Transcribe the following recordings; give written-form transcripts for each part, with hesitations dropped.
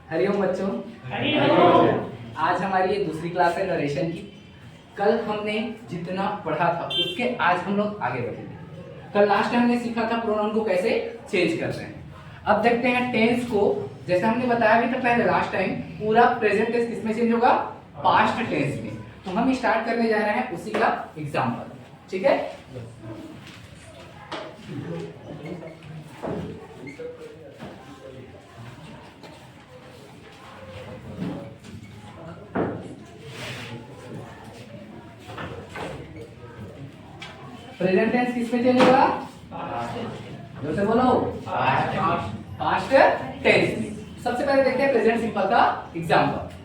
हरिओम बच्चों, आज हमारी ये दूसरी क्लास है नरेशन की। कल हमने जितना पढ़ा था उसके आज हम लोग आगे बढ़ेंगे। कल लास्ट टाइम हमने सीखा था प्रोनाउन को कैसे चेंज करते हैं। अब देखते हैं टेंस को। जैसे हमने बताया भी था पहले लास्ट टाइम, पूरा प्रेजेंट टेंस किसमें चेंज होगा? पास्ट टेंस में। तो हम स्टार्ट करने जा रहे हैं उसी का एग्जाम्पल, ठीक है? प्रेजेंट टेंस किस में चेंज होगा? जोर से बोलो। पास्ट टेंस में। सबसे पहले देखते हैं प्रेजेंट सिंपल का एग्जांपल।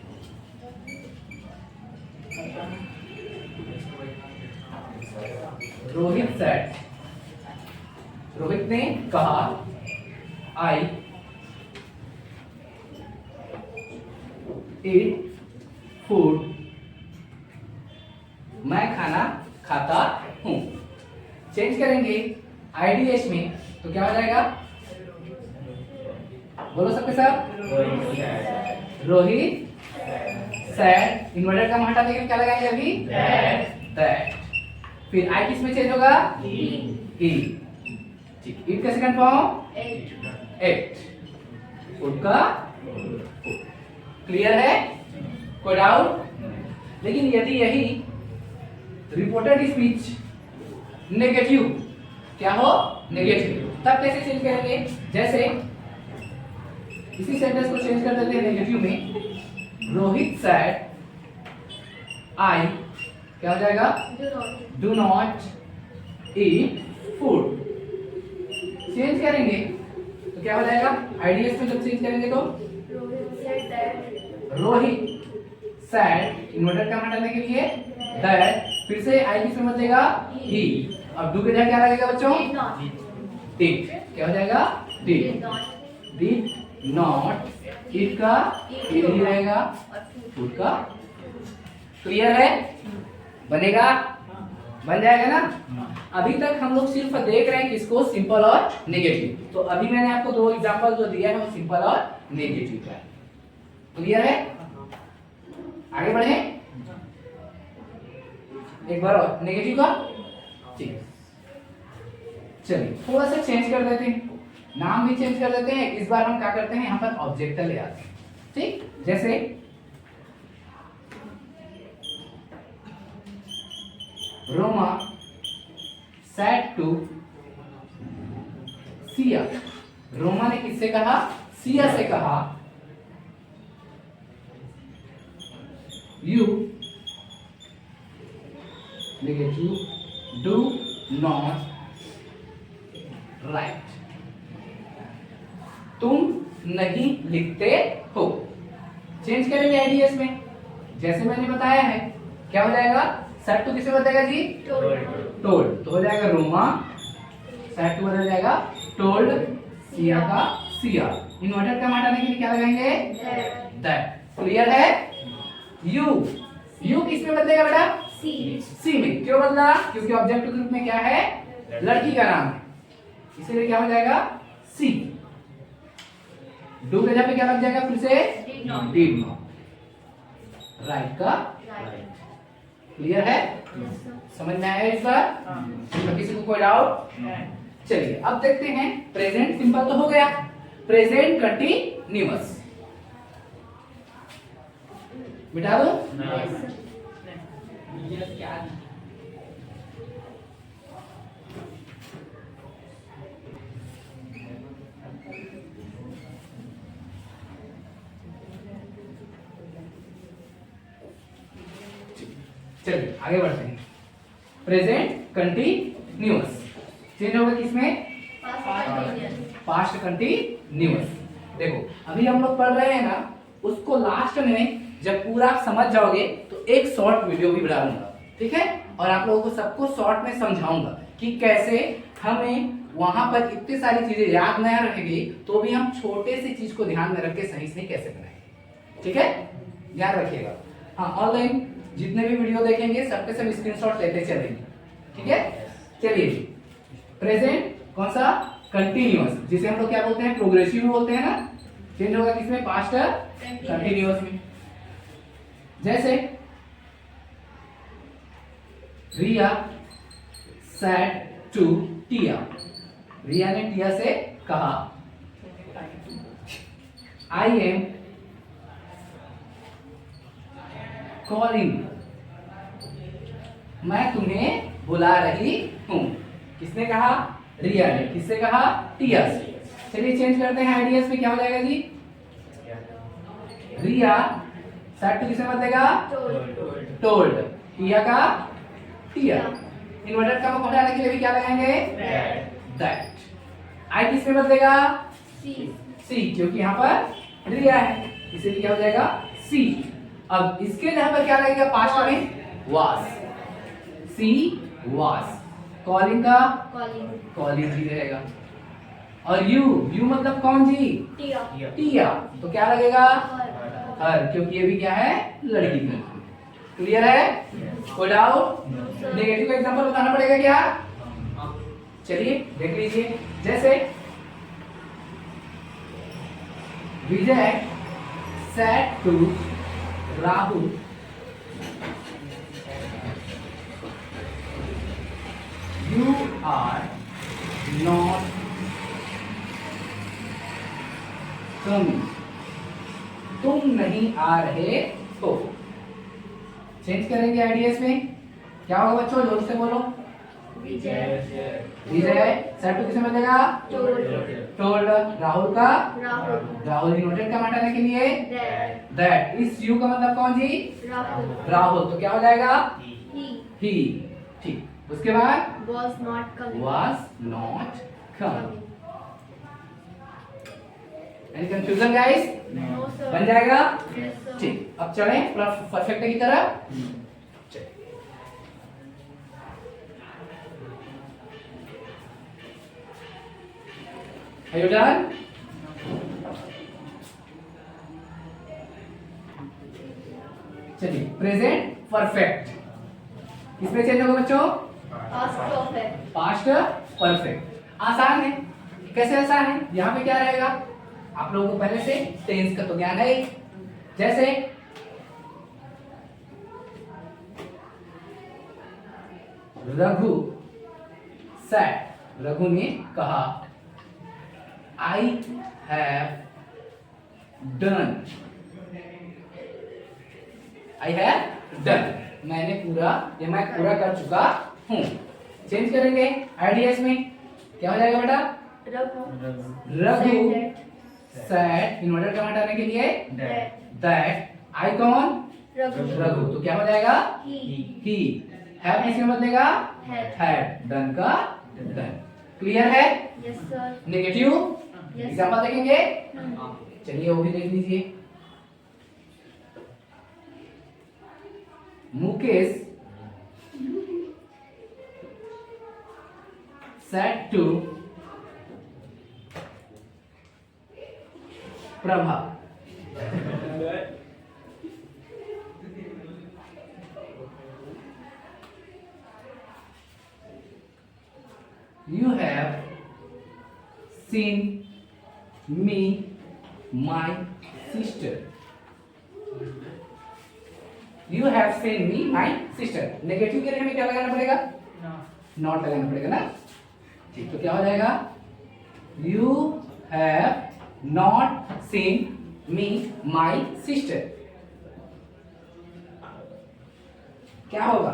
रोहित सेड, रोहित ने कहा आई ईट फूड, मैं खाना खाता हूं। चेंज करेंगे आईडीएस में तो क्या हो जाएगा? बोलो सबके साथ। रोहित सैड, इन्वर्टेड का हटा देंगे, क्या लगाएंगे अभी? दैट। फिर आई किस में चेंज होगा? ई। ठीक, ईट का सेकंड फॉर्म एट, फूड का क्लियर है? कोई डाउट? लेकिन यदि यही रिपोर्टेड स्पीच नेगेटिव, क्या हो? नेगेटिव, तब कैसे चेंज करेंगे? जैसे इसी सेंटेंस को चेंज कर देते हैं नेगेटिव में। रोहित सैड आई, क्या हो जाएगा? Do not eat food. Change करेंगे तो क्या हो जाएगा? आईडीएस में जब चेंज करेंगे तो रोहित सैड, इन्वर्टेड का हटाने के लिए दैट, फिर से आई किस में बदलेगा? ही। अब डू के जगह क्या लगेगा बच्चों? डिड। क्या हो जाएगा? डिड। डिड नॉट ईट का ही रहेगा, फूड का। क्लियर है? बनेगा? बन जाएगा ना? अभी तक हम लोग सिर्फ देख रहे हैं किसको, सिंपल और नेगेटिव। तो अभी मैंने आपको दो एग्जांपल जो दिया है वो सिंपल और नेगेटिव का है। क्लियर है? आगे बढ़े एक बार और नेगेटिव का। ठीक, चलिए थोड़ा सा चेंज कर देते हैं, नाम भी चेंज कर देते हैं। इस बार हम क्या करते हैं, यहाँ पर ऑब्जेक्ट ले आते हैं। ठीक, जैसे रोमा सैड टू सिया। रोमा ने किससे कहा? सिया से कहा you negative do not right, तुम नहीं लिखते हो। चेंज करेंगे आईडीएस में, जैसे मैंने बताया है। क्या हो जाएगा? सेट टू किसे बताएगा जी? टोल्ड। तो हो जाएगा रोमा, सेट टू बदल जाएगा टोल्ड, सिया का सिया। इन्वर्टेड का हटाने के लिए क्या लगाएंगे? दैट। क्लियर है? यू, यू किस में बदलेगा बेटा? सी में। क्यों बदला? क्योंकि ऑब्जेक्ट ग्रुप में क्या है? लड़की का नाम है, इसीलिए क्या हो जाएगा? सी। डू के जगह पे क्या लग जाएगा? फिर से डिड नॉट, राइट का राइट। क्लियर है? समझ में आया इस बार? तो किसी को कोई डाउट? चलिए अब देखते हैं प्रेजेंट सिंपल तो हो गया, प्रेजेंट कंटीन्यूअस मिटा दो। चलिए आगे बढ़ते हैं। प्रेजेंट कंटीन्यूअस चेंज होगा किसमें? Past continuous. देखो अभी हम लोग पढ़ रहे हैं ना, उसको लास्ट में जब पूरा समझ जाओगे तो एक शॉर्ट वीडियो भी बना लूंगा, ठीक है? और आप लोगों को सबको शॉर्ट में समझाऊंगा कि कैसे हमें वहां पर इतनी सारी चीजें याद नहीं रहेगी तो भी हम छोटे सी चीज को ध्यान में रख के सही से कैसे बनाएंगे, ठीक है? ध्यान रखिएगा। हाँ, ऑनलाइन जितने भी वीडियो देखेंगे सबके सब स्क्रीनशॉट लेते चलेंगे, ठीक है? चलिए प्रेजेंट कौन सा, कंटिन्यूअस, जिसे हम लोग क्या बोलते हैं, प्रोग्रेसिव बोलते हैं ना, चेंज होगा किसमें, पास्ट कंटिन्यूअस में। जैसे रिया said to टिया, रिया ने टिया से कहा I am calling, मैं तुम्हें बुला रही हूं। किसने कहा, रिया ने। किससे कहा, टिया से। चलिए चेंज करते हैं आइडियाज में, क्या हो जाएगा जी, रिया said to किसमें बदलेगा, टोल्ड, टिया का टिया। इन्वर्टेड कॉमा को हटाने के लिए भी क्या लगाएंगे, दैट। आई किस में बदलेगा, सी, क्योंकि यहाँ पर रिया है, इसलिए क्या हो जाएगा, सी। अब इसके जगह पर क्या लगेगा, पास्ट में वाज, सी वाज। कॉलिंग का कॉलिंग ही रहेगा। और यू मतलब कौन जी, टिया, तो क्या लगेगा, हर, क्योंकि ये भी क्या है, लड़की की। क्लियर है, कोई डाउट, नेगेटिव का एग्जांपल बताना पड़ेगा क्या, चलिए देख लीजिए। जैसे विजय said to Rahul you are not coming, तुम नहीं आ रहे हो। चेंज करेंगे आइडियाज में, क्या होगा बच्चों, जोर से बोलो, विजय said to किसे बदलेगा, टोल्ड, राहुल का राहुल, इन्वर्टेड कॉमा हटाने के लिए दैट। इस यू का मतलब कौन जी, राहुल, तो क्या हो जाएगा, ही। ठीक, उसके बाद was not coming। Any confusion guys, बन जाएगा, ठीक। अब चलें परफेक्ट की तरफ। Are you done? चलिए प्रेजेंट परफेक्ट किसमें चेंज होगा बच्चों, पास्ट परफेक्ट। आसान है, कैसे आसान है, यहाँ पे क्या रहेगा, आप लोगों को पहले से टेंस का तो ज्ञान है ही। जैसे रघु said, रघु ने कहा I have done, मैंने पूरा, या मैं पूरा कर चुका हूँ। चेंज करेंगे आइडियाज में, क्या हो जाएगा बेटा, रघु said, इन्वर्टेड कॉमा हटाने के लिए दैट, आई कौन, रघु, तो क्या हो जाएगा, ही। हैव किसमें बदलेगा, हैड, डन का डन। क्लियर है, नेगेटिव एग्जांपल देखेंगे, चलिए वो भी देख लीजिए। Mukesh said to Prabha, you have seen me my sister, you have seen me my sister। Negative के लिए हमें क्या लगाना पड़ेगा, नॉट लगाना पड़ेगा ना, ठीक। तो क्या हो जाएगा, you have not seen me my sister, क्या होगा,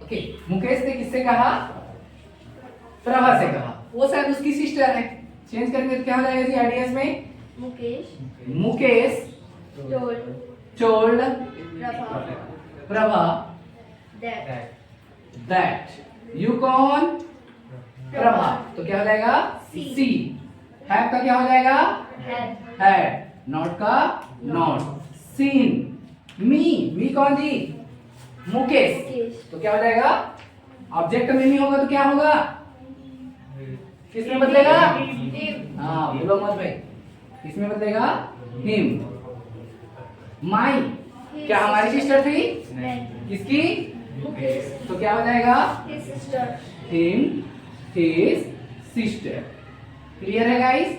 ओके। मुकेश ने किससे कहा, प्रभा से कहा, वो शायद उसकी सिस्टर है। चेंज करेंगे तो क्या हो जाएगा जी आइडियाज में, Mukesh told Prabha that, you कौन, प्रभा, तो क्या हो जाएगा, सी। हैव का क्या हो जाएगा, हैड, नॉट का नॉट, सीन, मी कौन जी, मुकेश, तो क्या हो जाएगा, ऑब्जेक्ट में नहीं होगा तो क्या होगा, किसमें बदलेगा, हाँ बोलो मत भाई, किसमें बदलेगा, हिम। माई, क्या हमारी सिस्टर थी? किसकी? तो क्या हो जाएगा? Him his sister. क्लियर है गाइस?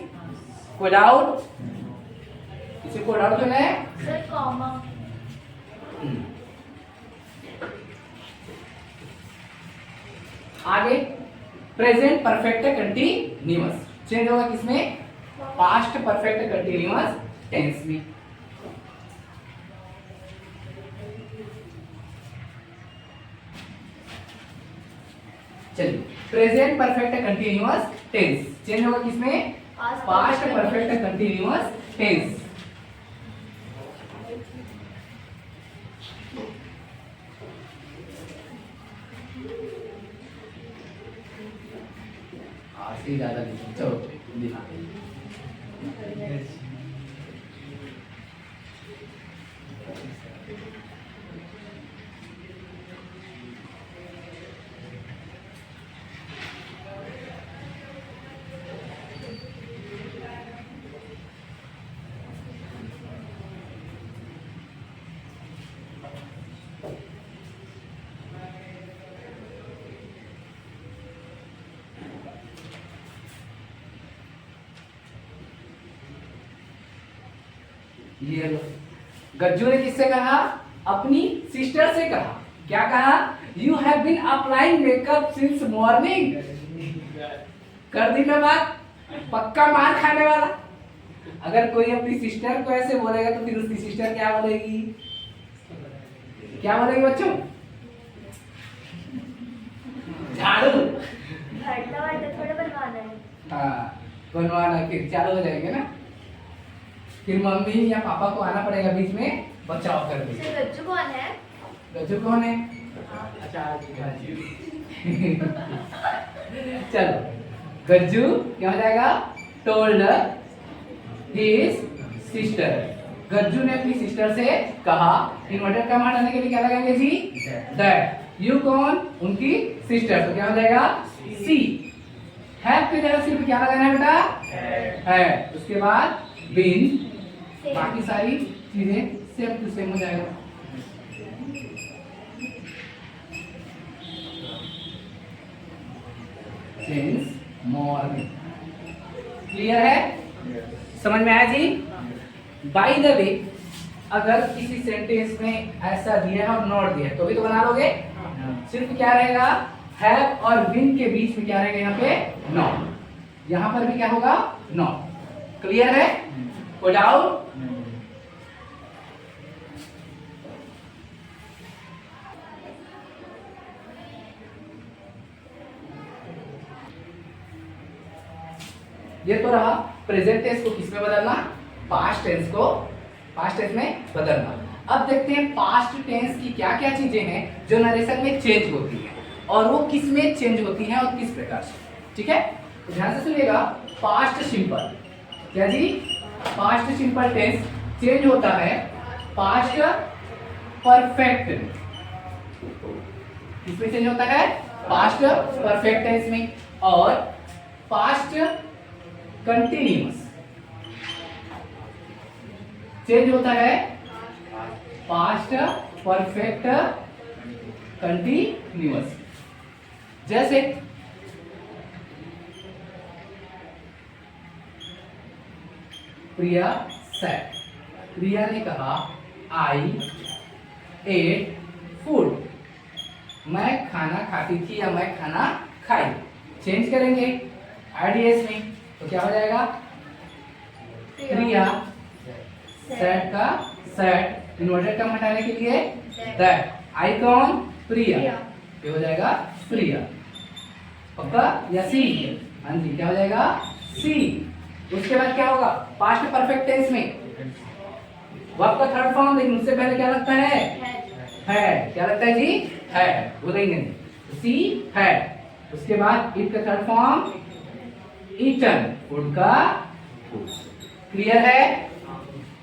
कोई डाउट? किसी को डाउट तो है? Sir comma. आगे प्रेजेंट परफेक्ट कंटिन्यूअस चेंज होगा किसमें? पास्ट परफेक्ट कंटिन्यूअस टेंस में। चलिए present perfect continuous tense change होगा किसमें? Past perfect continuous tense. से ज्यादा चलो दिखा। ये लो, गज्जू ने किससे कहा? अपनी सिस्टर से कहा। क्या कहा? You have been applying makeup since morning. कर दी ना बात? पक्का मार खाने वाला। अगर कोई अपनी सिस्टर को ऐसे बोलेगा तो फिर उसकी सिस्टर क्या बोलेगी? क्या बोलेगी बच्चों? झाड़ू। थोड़ा बनवाना है। हाँ बनवाना, फिर चालू हो जाएंगे ना। फिर मम्मी या पापा को आना पड़ेगा बीच में बचाव कर दे। गज्जू कौन है? गज्जू कौन है? अच्छा चलो गज्जू क्या हो जाएगा? Told his sister. गज्जू ने अपनी सिस्टर से कहा। इन्वर्टेड कॉमा हटाने के लिए क्या लगाएंगे जी? दैट। यू कौन? उनकी सिस्टर। तो क्या हो जाएगा? सी। हैव की जगह सिर्फ क्या लगाना है बेटा? है। उसके बाद बीन, बाकी सारी चीजें सेम टू सेम हो जाएगा। Since morning. क्लियर है? समझ में आया जी? बाय द वे अगर किसी सेंटेंस में ऐसा दिया है और नॉट दिया है तो भी तो बना लोगे। सिर्फ क्या रहेगा? हैव और बीन के बीच में क्या रहेगा? यहाँ पे नॉट। यहाँ पर भी क्या होगा? नॉट। क्लियर है? कोई डाउट? ये तो रहा प्रेजेंट टेंस को किसमें बदलना? पास्ट टेंस को पास्ट टेंस में बदलना। अब देखते हैं पास्ट टेंस की क्या क्या चीजें हैं जो नरेशन में चेंज होती है और वो किस में चेंज होती हैं और किस प्रकार से। ठीक है, तो ध्यान से सुनिएगा। पास्ट सिंपल, क्या जी? पास्ट सिंपल टेंस चेंज होता है पास्ट परफेक्ट। किसमें चेंज होता है? पास्ट परफेक्ट टेंस में। और पास्ट कंटिन्यूअस चेंज होता है पास्ट परफेक्ट कंटिन्यूअस। जैसे प्रिया सेड, प्रिया ने कहा आई एट फूड, मैं खाना खाती थी या मैं खाना खाई। चेंज करेंगे आईडीएस में तो क्या हो जाएगा? प्रिया सेड का सेड इन्वर्टेड कॉमा हटाने के लिए दैट। आई कौन? प्रिया। क्या हो जाएगा? प्रिया। पक्का? या सी? हाँ जी, क्या हो जाएगा? सी। उसके बाद क्या होगा? पास्ट परफेक्ट टेंस में वर्ब का थर्ड फॉर्म, लेकिन उससे पहले क्या लगता है? है। क्या लगता है जी? है। बोलेंगे सी है। उसके बाद इट का थर्ड फॉर्म ईटन, फूड का फूड। क्लियर है?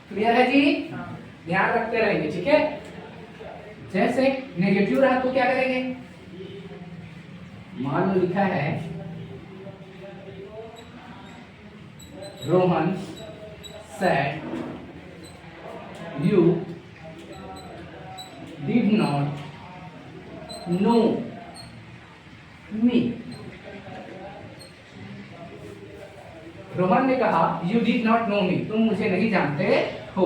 क्लियर है जी? ध्यान रखते रहेंगे। ठीक है, जैसे नेगेटिव रहा तो क्या करेंगे? मान लो लिखा है Rohan said you did not know me. Rohan ने कहा you did not know me, तुम मुझे नहीं जानते हो।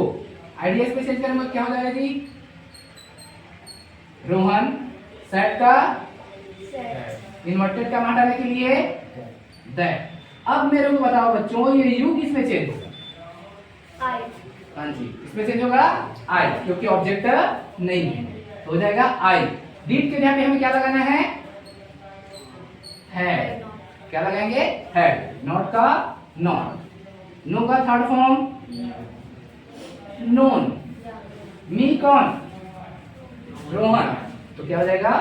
आइडिया में चेंज करेंगे क्या हो जाएगा जी? रोहन सेट का सेट इन्वर्टेड का हटाने के लिए दैट। अब मेरे को बताओ बच्चों, ये यू किस में चेंज होगा? आई हाँ जी, इसमें चेंज होगा आई, क्योंकि ऑब्जेक्ट नहीं है, तो हो जाएगा आई। डिड के जगह पे हमें क्या लगाना है? हैड। क्या लगाएंगे? हैड। नॉट का नॉट। नो का थर्ड फॉर्म नोन। मी कौन? रोहन, तो क्या हो जाएगा?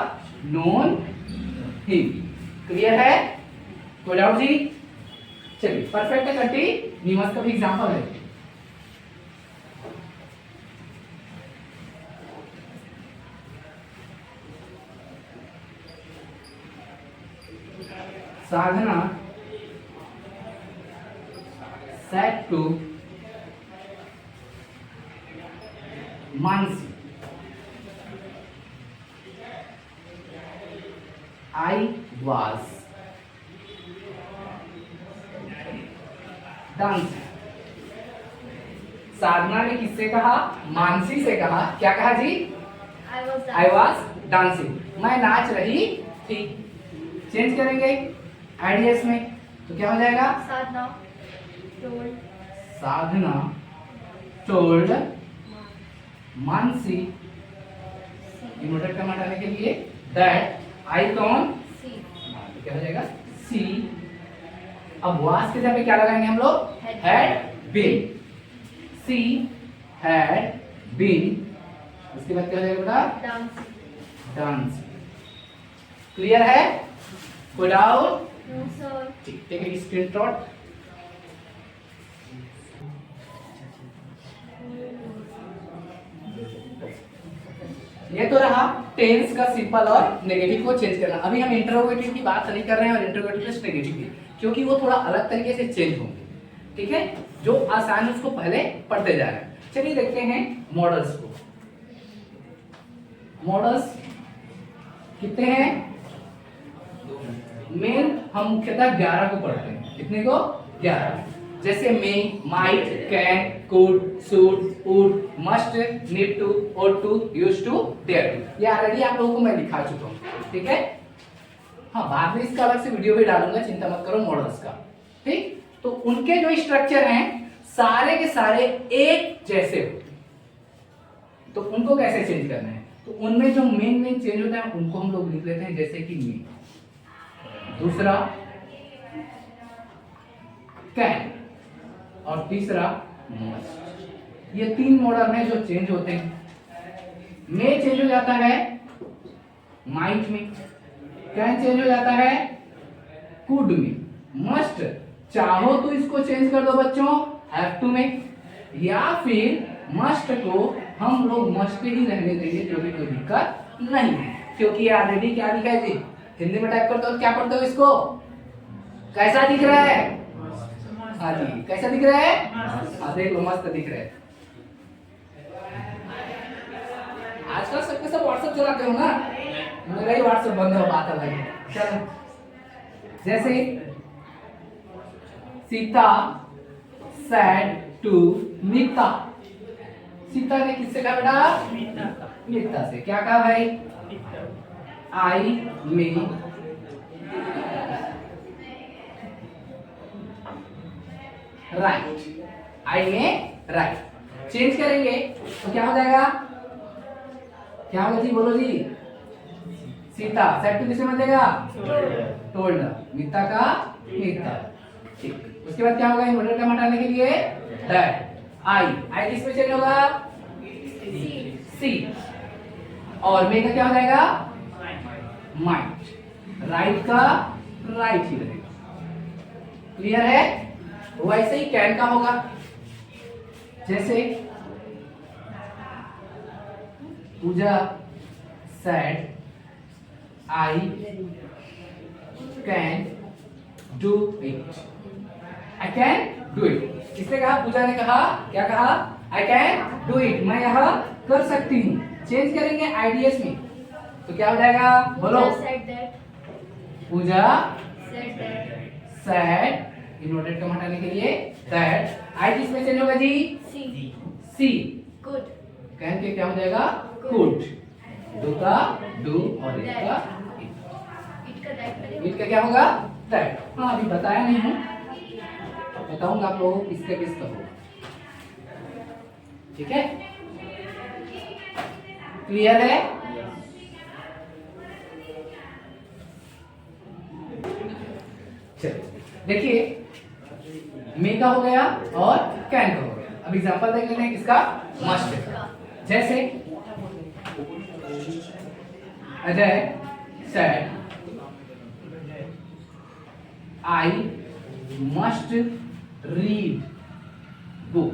Known him. क्लियर है? कोई डाउट जी? चलिए परफेक्ट कंटीन्यूअस का भी एग्जांपल है। साधना said to Mansi, I was dancing। साधना ने किससे कहा? मानसी से कहा। क्या कहा जी? आई I was dancing, मैं नाच रही थी। चेंज करेंगे आइडियस में, तो क्या हो जाएगा? साधना टोल्ड साधना टोल्ड मानसी, इन्वर्टेड कॉमा हटाने के लिए दैट आई कौन? सी तो क्या हो जाएगा? सी। अब वास के जगह पे क्या लगाएंगे हम लोग? Had been. See had been, उसके बाद क्या हो जाएगा बेटा? डांसिंग। डांस। क्लियर है? कोई डाउट? No sir. ठीक, टेक ए स्क्रीनशॉट। ये तो रहा टेंस का सिंपल और नेगेटिव को चेंज करना। अभी हम इंटरोगेटिव की बात नहीं कर रहे हैं, और इंटरोगेटिव प्लस नेगेटिव की, क्योंकि वो थोड़ा अलग तरीके से चेंज होंगे। ठीक है, जो आसान है उसको पहले पढ़ते जा रहे हैं। चलिए देखते हैं मॉडल्स को। मॉडल्स कितने हैं? मेन हम मुख्यतः 11 को पढ़ते हैं। कितने को? 11। जैसे may, might, can, could, should, would, must, need to, ought to, used to, dare to. ये ऑलरेडी आप लोगों को मैं दिखा चुका हूँ। ठीक है, हाँ बाद में इसका अलग से वीडियो भी डालूंगा, चिंता मत करो मॉडल्स का। ठीक, तो उनके जो स्ट्रक्चर हैं सारे के सारे एक जैसे हो, तो उनको कैसे चेंज करना है? तो उनमें जो मेन चेंज होता है उनको हम लोग लिख लेते हैं, जैसे कि मे, दूसरा कैन, और तीसरा मस्ट। ये 3 मॉडल में जो चेंज होते हैं। मे चेंज हो जाता है माइट में, कैन चेंज हो जाता है कुड में, मस्ट चाहो तो इसको चेंज कर दो बच्चों हैव टू में, या फिर मस्ट को हम लोग मस्ट ही रहने देंगे, जो भी कोई दिक्कत नहीं है, क्योंकि ये ऑलरेडी क्या लिखा है जी? हिंदी में टाइप करते हो क्या पढ़ते हो इसको? कैसा दिख रहा है? हाँ जी, कैसा दिख रहा है? हाँ देख लो, मस्त दिख रहा है। आजकल सबके सब व्हाट्सएप चलाते हो ना? मेरा ही व्हाट्सएप बंद हो, बात अलग है। चलो, जैसे सीता said to मीता। सीता ने किससे कहा बेटा? मीता से। क्या कहा भाई? आई मे राइट, आई में राइट। चेंज करेंगे तो क्या हो जाएगा? क्या होगा जी? बोलो जी। सीता सेट टू किससे बदलेगा? टोल्ड। मीता का मीता। ठीक, उसके बाद क्या होगा? इन्वर्टेड कॉमा हटाने के लिए दैट। आई किस पे चेंज होगा? सी। और मे का क्या हो जाएगा? माइट। राइट का राइट ही रहेगा। क्लियर है? वैसे ही कैन का होगा, जैसे पूजा said I can do it। I can do it। किसने कहा? पूजा ने कहा। क्या कहा? I can do it, मैं यह कर सकती हूँ। चेंज करेंगे आईडीएस में तो क्या हो जाएगा, बोलो। Pooja said that. Pooja Said that. Said, inverted comma हटाने के लिए दैट, आई किसमें चेंज होगा जी, See. See, Good. कैन के क्या हो जाएगा, कुड, डू का डू और इट का It का that करेंगे. इट का क्या होगा, दैट। हाँ अभी बताया नहीं हूँ, बताऊंगा आप लोगों को किसका किसका होगा, ठीक है, क्लियर है। चलिए देखिए, मे का हो गया और कैन का हो गया। अब एग्जांपल देख लेते हैं किसका, मस्ट का। जैसे Ajay said I must read book,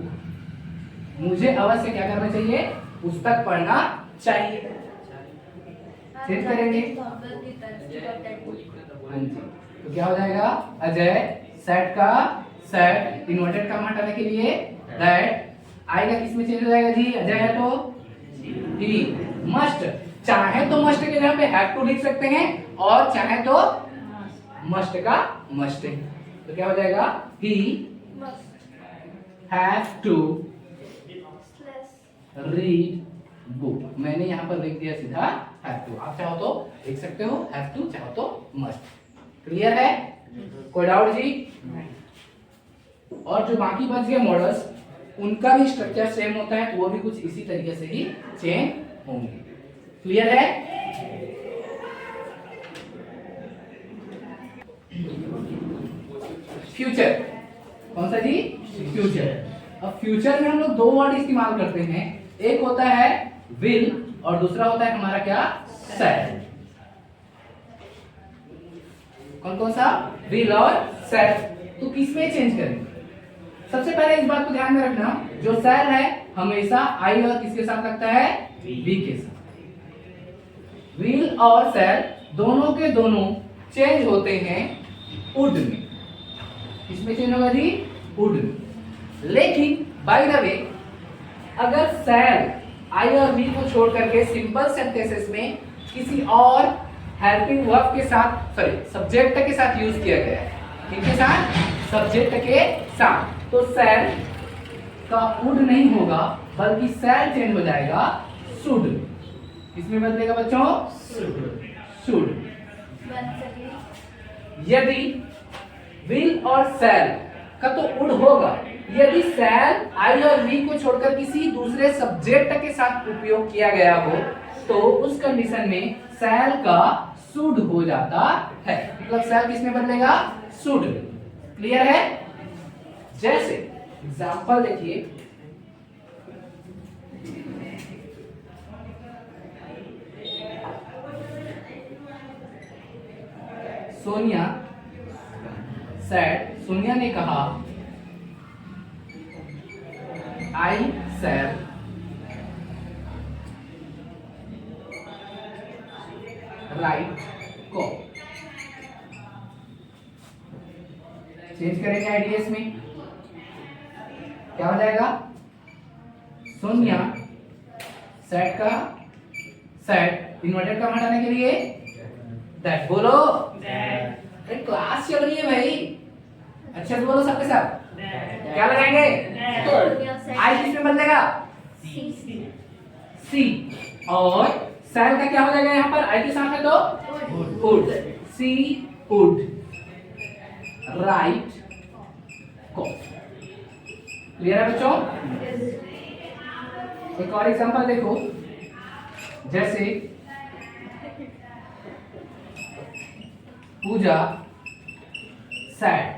मुझे अवश्य क्या करना चाहिए, पुस्तक पढ़ना चाहिए। चेंज करेंगे, हाँ जी, तो क्या हो जाएगा, अजय सेट का सेट, इन्वर्टेड कॉमा हटाने के लिए दैट, आई का किस में चेंज हो जाएगा जी, अजय है तो ही, मस्ट, चाहे तो मस्ट के जगह पे हैव टू लिख सकते हैं और चाहे तो मस्ट का मस्ट, तो क्या हो जाएगा, he have to read book. मैंने यहाँ पर लिख दिया सीधा हैव टू, आप चाहो तो लिख सकते हो हैव टू, चाहो तो मस्ट। क्लियर है, कोई डाउट जी। और जो बाकी बच गए मॉडल्स, उनका भी स्ट्रक्चर सेम होता है, तो वो भी कुछ इसी तरीके से ही चेंज होंगे। क्लियर है। फ्यूचर, कौन सा जी, फ्यूचर। अब फ्यूचर में हम लोग दो वर्ड इस्तेमाल करते हैं, एक होता है विल और दूसरा होता है हमारा क्या, शैल। कौन कौन सा, विल और शैल। तो किसमें चेंज करेंगे, सबसे पहले इस बात को ध्यान में रखना, जो शैल है हमेशा आई और किसके साथ लगता है, बी के साथ। विल और शैल दोनों के दोनों चेंज होते हैं वुड में। किसमें चेंज होगा जी, वुड में। लेकिन बाय द वे, अगर शैल आई और बी को छोड़ करके सिंपल सेंटेंसेस में किसी और हेल्पिंग वर्ब के साथ, सॉरी सब्जेक्ट के साथ यूज किया गया है, किसके साथ, सब्जेक्ट के साथ, तो शैल का वुड नहीं होगा बल्कि शैल चेंज हो जाएगा शुड। किसमें बदलेगा बच्चों, शुड। यदि विल और शैल का तो वुड होगा, यदि शैल आई और वी को छोड़कर किसी दूसरे सब्जेक्ट के साथ उपयोग किया गया हो तो उस कंडीशन में शैल का शुड हो जाता है, मतलब शैल किसमें बदलेगा, शुड। क्लियर है। जैसे एग्जांपल देखिए, सोनिया सेड, सोनिया ने कहा आई शैल राइट को। चेंज करेंगे आईडीएस में, क्या हो जाएगा, सोनिया सेट का सेट, इन्वर्टेड कॉमा हटाने के लिए दैट, बोलो अरे क्लास चल रही है भाई, अच्छे से बोलो सबके साथ। क्या लगाएंगे, तो आई किसमें बदलेगा, सी, और सेल का क्या हो जाएगा, यहाँ पर आई के साथ है तो वुड, सी वुड राइट को। क्लियर है बच्चों। एक और एग्जांपल देखो, जैसे पूजा सेड,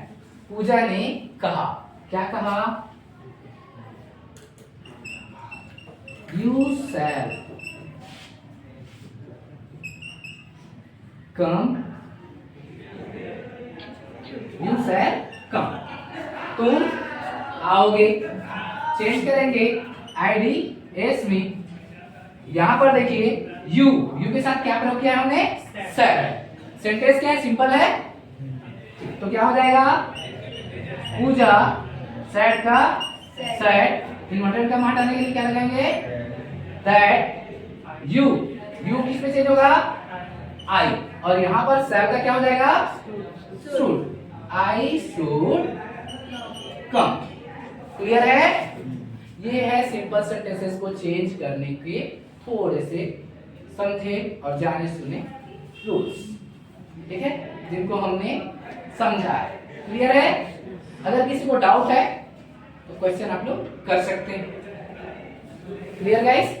पूजा ने कहा, क्या कहा, you shall come, you shall कम, तुम आओगे। चेंज करेंगे आईडी एस में, यहां पर देखिए यू, यू के साथ क्या प्रयोग किया हमने, शैल। सेंटेंस क्या है, सिंपल है, तो क्या हो जाएगा, पूजा सेड का सेड, इन्वर्टेड कॉमा हटाने के लिए क्या लगाएंगे, दैट यू यू किस में चेंज होगा आई, और यहाँ पर सर का क्या हो जाएगा should, I should come. Clear है? ये है सिंपल सेंटेंसेस को चेंज करने के थोड़े से समझे और जाने सुने रूल्स, ठीक है, जिनको हमने समझा है। क्लियर है? अगर किसी को डाउट है तो क्वेश्चन आप लोग कर सकते हैं। Clear guys?